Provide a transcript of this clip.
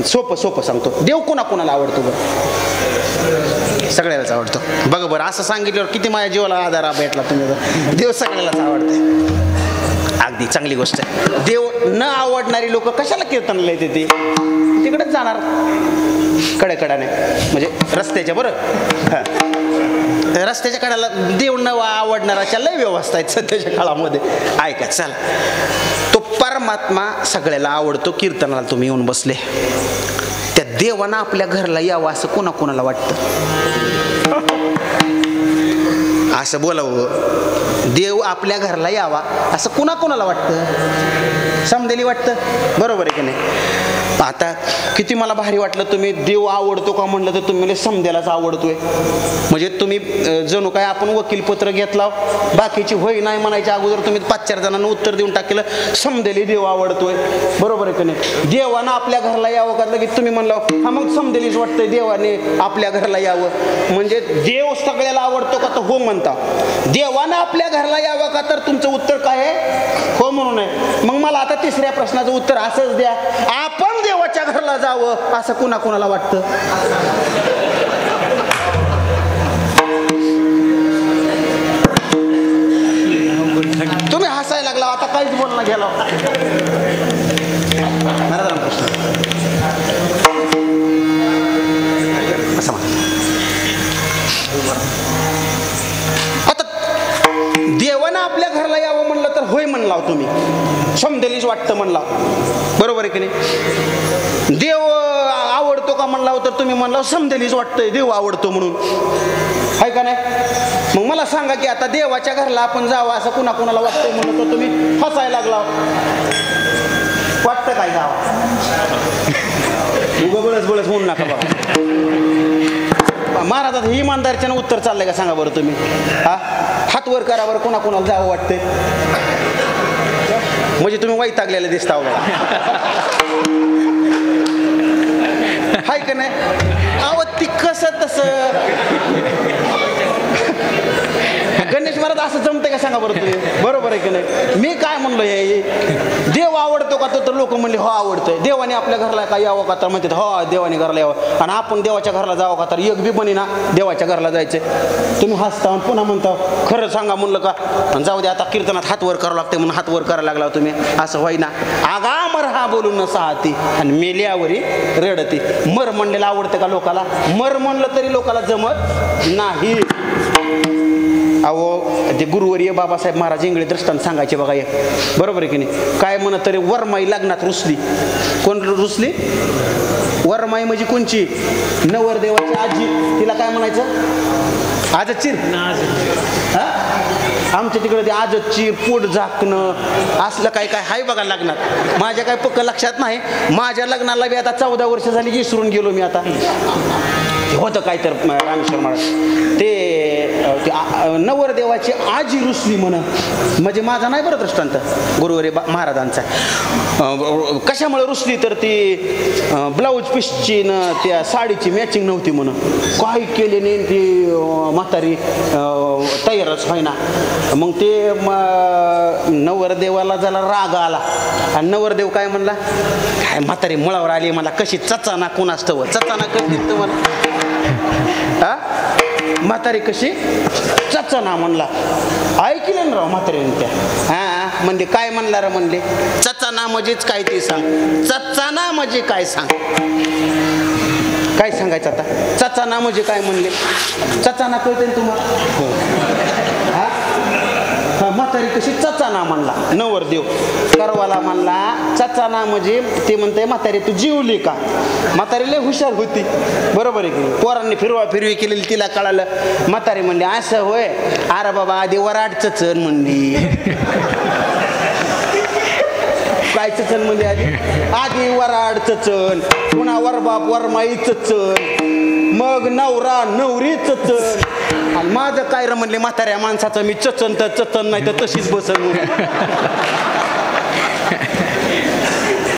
सोपं सोपं सांगतो. देव कोणाला आवडतो बरं? सगळ्यालाच आवडतो. बघा बरं, असं सांगितल्यावर किती माझ्या जीवाला आधार भेटला तुम्ही. देव सगळ्यालाच आवडते. अगदी चांगली गोष्ट आहे. देव न आवडणारी लोक कशाला कीर्तनाला येते? ते तिकडेच जाणार कडेकडाने, म्हणजे रस्त्याच्या. बरं, हां, रस्त्याच्या कडाला देव न आवडणाराच्या लय व्यवस्था आहेत सध्याच्या काळामध्ये. ऐका, चला, तो परमात्मा सगळ्याला आवडतो. कीर्तनाला तुम्ही येऊन बसले, त्या देवानं आपल्या घरला यावं असं कोणाला वाटतं? असं बोलावं, देव आपल्या घरला यावा असं कोणाला वाटतं? समदेली वाटतं, बरोबर आहे की नाही? आता किती मला भारी वाटलं, तुम्ही देव आवडतो का म्हणलं तर तुम्ही समद्यालाच आवडतोय. म्हणजे तुम्ही जणू काय आपण वकीलपत्र घेतला, बाकीची होय नाही म्हणायच्या अगोदर तुम्ही 5-4 जणांना उत्तर देऊन टाकलं समदेली देव आवडतोय. बरोबर आहे की नाही? देवानं आपल्या घरला यावं का लगेच तुम्ही म्हणलं हा मग समदेलीच वाटतंय देवाने आपल्या घरला यावं. म्हणजे देव सगळ्याला आवडतो का? तर हो म्हणता. देवानं आपल्या घरला यावं का? तर तुमचं उत्तर काय आहे? हो म्हणून आहे. मग मला आता तिसऱ्या प्रश्नाचं उत्तर असंच द्या, आपण देवाच्या घरला जावं असं कोणाला वाटतं? तुम्ही हसायला लागला, आता काहीच बोलणं गेला. आता देवानं आपल्या घरला यावं म्हणलं तर होय म्हणला तुम्ही, समदेलीच वाटतं म्हणला. बरोबर आहे की नाही? देव आवडतो का म्हणला तर तुम्ही म्हणला समदेलीच वाटतंय देव आवडतो म्हणून, आहे का नाही? मग मला सांगा की आता देवाच्या घरला आपण जावं असं कोणाला वाटतंय म्हणून तर तुम्ही हसायला लागला. वाटतं काय जावं? बळच म्हणून नका बघा. महाराजात इमानदारीच्यानं उत्तर चाललंय का सांगा बरं तुम्ही? हा, हात वर करा बरं, कोणाला जावं वाटतंय? म्हणजे तुम्ही वैतागलेले दिसता बघा. हाय का नाही? अहो ती कसं तसं गणेश महाराज असं जमतंय का सांगा बरं तुम्ही? बरोबर आहे की नाही? मी काय म्हणलो, हे देव आवडतो का? तर लोक म्हणले हो आवडतंय. देवाने आपल्या घरला काय यावं का? तर म्हणतात हो देवाने घरला यावं. आणि आपण देवाच्या घरला जावं का? तर एक बी बनी ना देवाच्या घरला जायचंय. तुम्ही हसता पुन्हा म्हणता खरं सांगा म्हणलं का? आणि जाऊ दे आता कीर्तनात हात वर करावं लागते म्हणून हात वर करायला लागला तुम्ही. असं होई ना? आगा मर हा बोलून न साहती आणि मेल्यावरी रडती. मर म्हणलेलं आवडतं का लोकाला? मर म्हणलं तरी लोकाला जमत नाही. अहो ते गुरुवर्य बाबासाहेब महाराज इंगळे दृष्टांत सांगायचे बघा एक. बरोबर आहे की नाही? काय म्हणत तरी वरमाई लग्नात रुसली. कोण रुसली? वरमाई म्हणजे कोणची? नवरदेवाची आजी. तिला काय म्हणायचं? आजच चिर. हा, आमच्या तिकडे ते आजच चिर, पोट झाकणं असलं काय हाय बघा लग्नात. माझ्या काय पक्क लक्षात नाही. माझ्या लग्नाला बी आता 14 वर्ष झाली, विसरून गेलो मी. आता होतं काय तर रामेश्वर महाराज ते नवरदेवाची आजी रुसली म्हणजे माझा नाही बरं दृष्टांत, गुरुवर्य महाराजांचा. कशामुळे रुसली तर ती ब्लाऊज पीसची न त्या साडीची मॅचिंग नव्हती काय केले नाही ती म्हातारी तयारच व्हाय ना. मग ते नवरदेवाला जरा राग आला आणि नवरदेव काय म्हणला, काय म्हातारी मुळावर आली मला कशी चचाना कोणास्तव चचाना कशी तुम्हाला हा म्हातारी कशी चचाना म्हणला. ऐकलं ना राव म्हातारीने त्या. हा म्हणजे काय म्हणला रे म्हणले, चचाना म्हणजेच काय ते सांग. चचाना म्हणजे काय सांग, काय सांगायचं आता? चचाना म्हणजे काय म्हणले? चचाना कळते ना तुम्हाला? हा म्हातारी कशी चचाना म्हणला नवरदेव. करवाला म्हणला चचाना म्हणजे ते म्हणते म्हातारी तू जीवली का? म्हातारी लय हुशार होती. बरोबर आहे की? पोरांनी फिरवी केलेली तिला कळालं. म्हातारी म्हणली असं होय, अरे बाबा आधी वराड चचन म्हणली. काय चचन म्हणजे? आधी वराड चचन, पुन्हा वरबाप वरमाई चचन, मग नवरा नवरी चचन. आणि माझं काय र म्हणले म्हाताऱ्या माणसाचं मी चचन तर चचन नाही तर तशीच बसन.